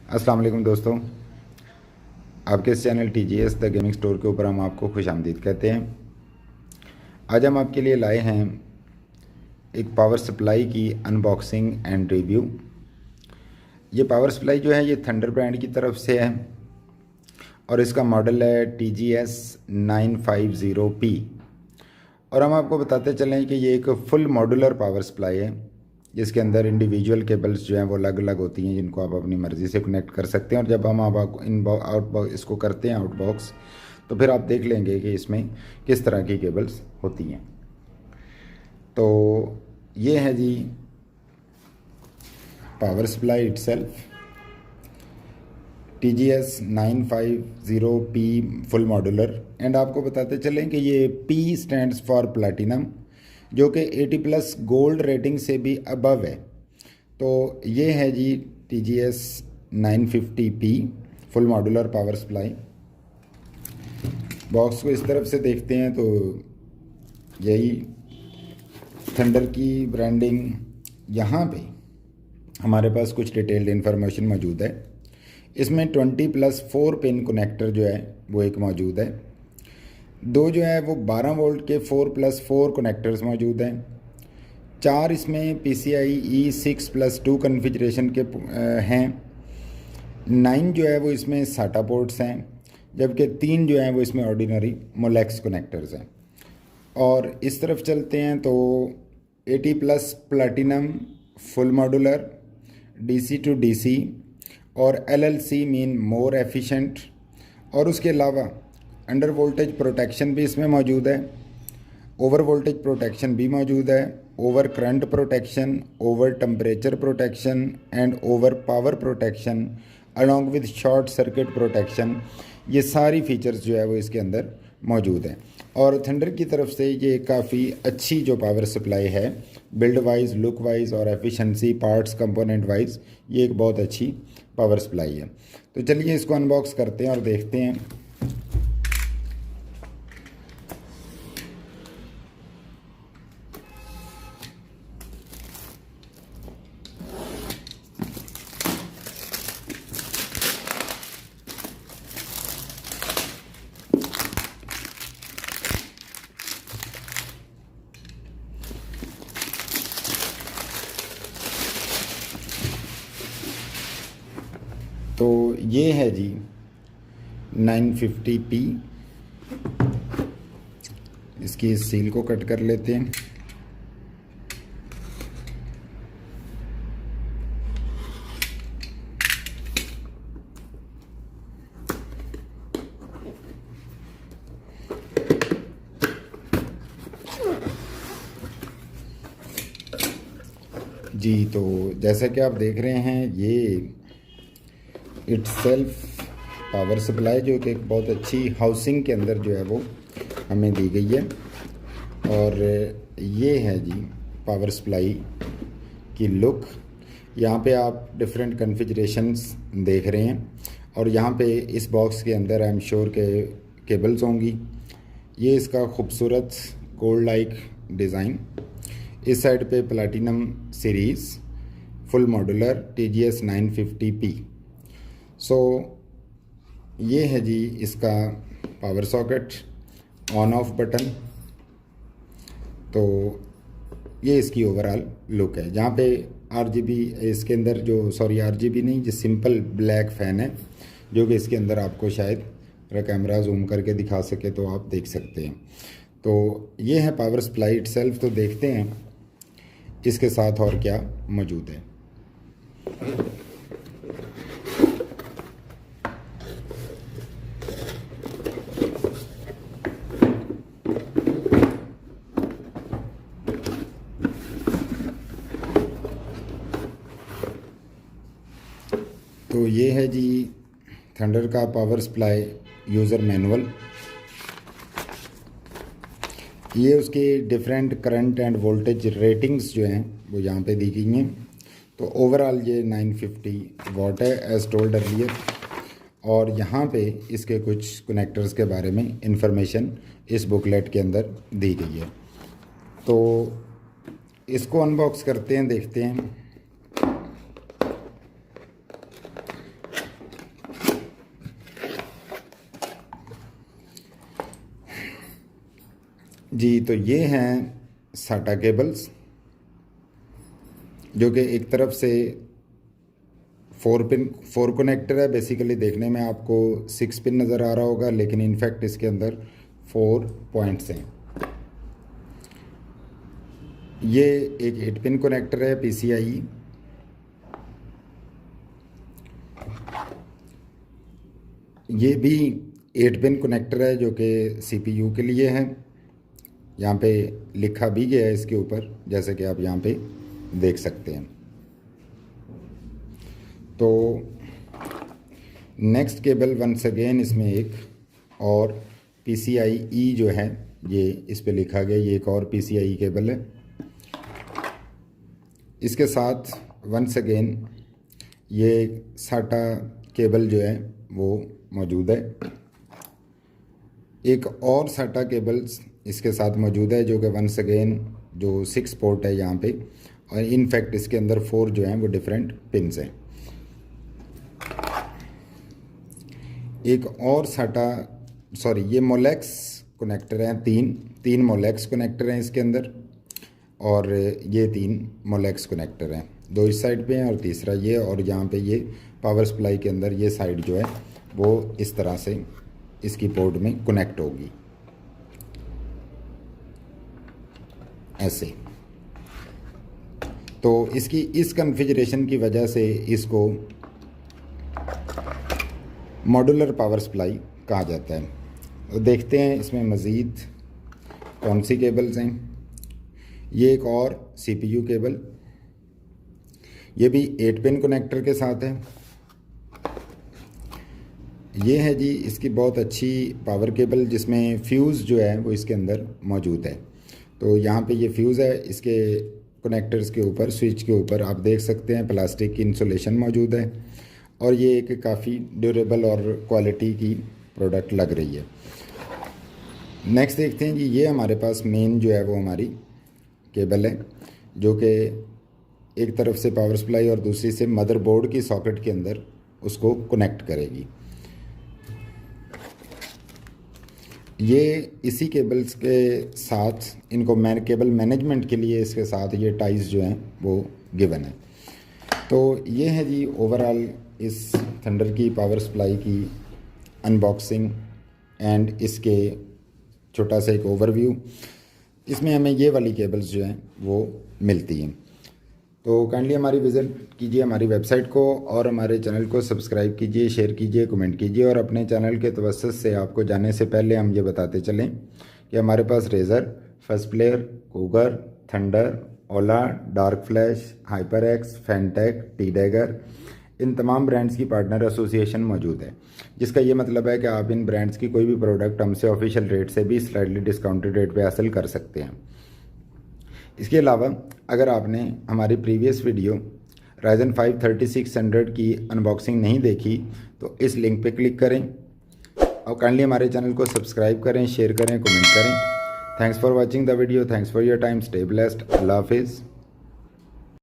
अस्सलाम वालेकुम दोस्तों, आपके इस channel TGS the gaming store के ऊपर हम आपको खुशामदीद कहते हैं। आज हम आपके लिए लाए हैं एक पावर सप्लाई की अनबॉक्सिंग एंड रिव्यू। ये पावर सप्लाई जो है ये थंडर ब्रांड की तरफ से है और इसका मॉडल है TGS 950P। और हम आपको बताते चलें कि ये एक फुल मॉड्यूलर पावर सप्लाई है जिसके अंदर इंडिविजुअल केबल्स जो हैं वो अलग अलग होती हैं जिनको आप अपनी मर्ज़ी से कनेक्ट कर सकते हैं। और जब हम आप इसको करते हैं आउटबॉक्स तो फिर आप देख लेंगे कि इसमें किस तरह की केबल्स होती हैं। तो ये है जी power supply itself, TGS 950P full modular. And आपको बताते चलें कि ये P स्टैंड्स फॉर प्लैटिनम, जो कि 80+ गोल्ड रेटिंग से भी अबव है। तो ये है जी TGS 950P full modular power supply. Box को इस तरफ से देखते हैं तो यही थंडर की ब्रांडिंग, यहाँ पे हमारे पास कुछ डिटेल्ड इन्फॉर्मेशन मौजूद है। इसमें 20+4 पिन कनेक्टर जो है वो एक मौजूद है। दो जो है वो 12 वोल्ट के 4+4 कनेक्टर्स मौजूद हैं। 4 इसमें PCIe 6+2 कन्फिग्रेशन के हैं। 9 जो है वो इसमें SATA पोर्ट्स हैं, जबकि 3 जो हैं वो इसमें ऑर्डिनरी मोलेक्स कनेक्टर्स हैं। और इस तरफ चलते हैं तो 80+ platinum full modular DC to DC और LLC मीन मोर एफिशिएंट। और उसके अलावा अंडर वोल्टेज प्रोटेक्शन भी इसमें मौजूद है, ओवर वोल्टेज प्रोटेक्शन भी मौजूद है, over current protection, over temperature protection and over power protection along with short circuit protection. ये सारी फीचर्स जो है वो इसके अंदर मौजूद हैं। और थंडर की तरफ से ये काफ़ी अच्छी जो पावर सप्लाई है, बिल्ड वाइज, लुक वाइज और एफिशिएंसी, पार्ट्स, कंपोनेंट वाइज, ये एक बहुत अच्छी पावर सप्लाई है। तो चलिए इसको अनबॉक्स करते हैं और देखते हैं। तो ये है जी 950P। इसकी सील को कट कर लेते हैं। जी, तो जैसा कि आप देख रहे हैं ये इटसेल्फ पावर सप्लाई, जो कि एक बहुत अच्छी हाउसिंग के अंदर जो है वो हमें दी गई है। और ये है जी पावर सप्लाई की लुक। यहाँ पे आप डिफरेंट कन्फिगरेशंस देख रहे हैं और यहाँ पे इस बॉक्स के अंदर आई एम श्योर के केबल्स होंगी। ये इसका खूबसूरत गोल्ड लाइक डिज़ाइन। इस साइड पे platinum series full modular TGS 950P। सो ये है जी इसका power socket, on off button. तो ये इसकी ओवरऑल लुक है। जहाँ पे RGB इसके अंदर RGB नहीं, जो सिंपल ब्लैक फ़ैन है, जो कि इसके अंदर आपको शायद अगर कैमरा जूम करके दिखा सके तो आप देख सकते हैं। तो ये है पावर सप्लाई इटसेल्फ। तो देखते हैं इसके साथ और क्या मौजूद है। तो ये है जी थंडर का पावर सप्लाई यूज़र मैनुअल। ये उसके different current end voltage ratings जो हैं वो यहाँ पे दी गई हैं। तो ओवरऑल ये 950 वाट है एज टोल्ड अर्लियर। और यहाँ पे इसके कुछ कनेक्टर्स के बारे में इंफॉर्मेशन इस बुकलेट के अंदर दी गई है। तो इसको अनबॉक्स करते हैं, देखते हैं। जी, तो ये हैं साटा केबल्स, जो कि एक तरफ से 4 कनेक्टर है। बेसिकली देखने में आपको 6 पिन नज़र आ रहा होगा, लेकिन इनफैक्ट इसके अंदर 4 पॉइंट्स हैं। ये एक 8 पिन कनेक्टर है PCIe। ये भी 8 पिन कनेक्टर है जो कि CPU के लिए है। यहाँ पे लिखा भी गया है इसके ऊपर, जैसे कि आप यहाँ पे देख सकते हैं। तो नेक्स्ट केबल वंस अगेन इसमें एक और PCIe जो है, ये इस पे लिखा गया, ये एक और PCIe केबल है। इसके साथ वंस अगेन ये साटा केबल जो है वो मौजूद है। एक और साटा केबल्स इसके साथ मौजूद है, जो कि वंस अगेन जो 6 पोर्ट है यहाँ पे, और इनफैक्ट इसके अंदर 4 जो हैं वो डिफरेंट पिन्स हैं। एक और ये मोलेक्स कनेक्टर हैं, तीन मोलेक्स कनेक्टर हैं इसके अंदर, और ये 3 मोलेक्स कनेक्टर हैं, 2 इस साइड पे हैं और तीसरा ये, और यहाँ पे ये पावर सप्लाई के अंदर ये साइड जो है वो इस तरह से इसकी पोर्ट में कनेक्ट होगी, ऐसे। तो इसकी इस कॉन्फ़िगरेशन की वजह से इसको मॉड्यूलर पावर सप्लाई कहा जाता है। तो देखते हैं इसमें मज़ीद कौन सी केबल्स हैं। ये एक और CPU केबल, ये भी 8 पिन कनेक्टर के साथ है। ये है जी इसकी बहुत अच्छी पावर केबल, जिसमें फ्यूज़ जो है वो इसके अंदर मौजूद है। तो यहाँ पे ये फ्यूज़ है, इसके कनेक्टर्स के ऊपर, स्विच के ऊपर आप देख सकते हैं प्लास्टिक की इंसुलेशन मौजूद है, और ये एक काफ़ी ड्यूरेबल और क्वालिटी की प्रोडक्ट लग रही है। नेक्स्ट देखते हैं जी, ये हमारे पास मेन जो है वो हमारी केबल है, जो कि एक तरफ से पावर सप्लाई और दूसरी से मदरबोर्ड की सॉकेट के अंदर उसको कनेक्ट करेगी। ये इसी केबल्स के साथ इनको केबल मैनेजमेंट के लिए इसके साथ ये टाइज जो हैं वो गिवन है। तो ये है जी ओवरऑल इस थंडर की पावर सप्लाई की अनबॉक्सिंग एंड इसके छोटा सा एक ओवरव्यू। इसमें हमें ये वाली केबल्स जो हैं वो मिलती हैं। तो काइंडली हमारी विज़िट कीजिए हमारी वेबसाइट को, और हमारे चैनल को सब्सक्राइब कीजिए, शेयर कीजिए, कमेंट कीजिए। और अपने चैनल के तवस्सुत से आपको जाने से पहले हम ये बताते चलें कि हमारे पास Razer, First Player, Cougar, Thunder, ओला, Dark Flash, HyperX, Fantech, T Dagger, इन तमाम ब्रांड्स की पार्टनर एसोसिएशन मौजूद है, जिसका ये मतलब है कि आप इन ब्रांड्स की कोई भी प्रोडक्ट हमसे ऑफिशियल रेट से भी स्लाइटली डिस्काउंटेड रेट पे हासिल कर सकते हैं। इसके अलावा अगर आपने हमारी प्रीवियस वीडियो Ryzen 5 3600 की अनबॉक्सिंग नहीं देखी तो इस लिंक पे क्लिक करें, और काइंडली हमारे चैनल को सब्सक्राइब करें, शेयर करें, कमेंट करें। Thanks for watching the video, thanks for your time, stay blessed, अल्लाह हाफिज़।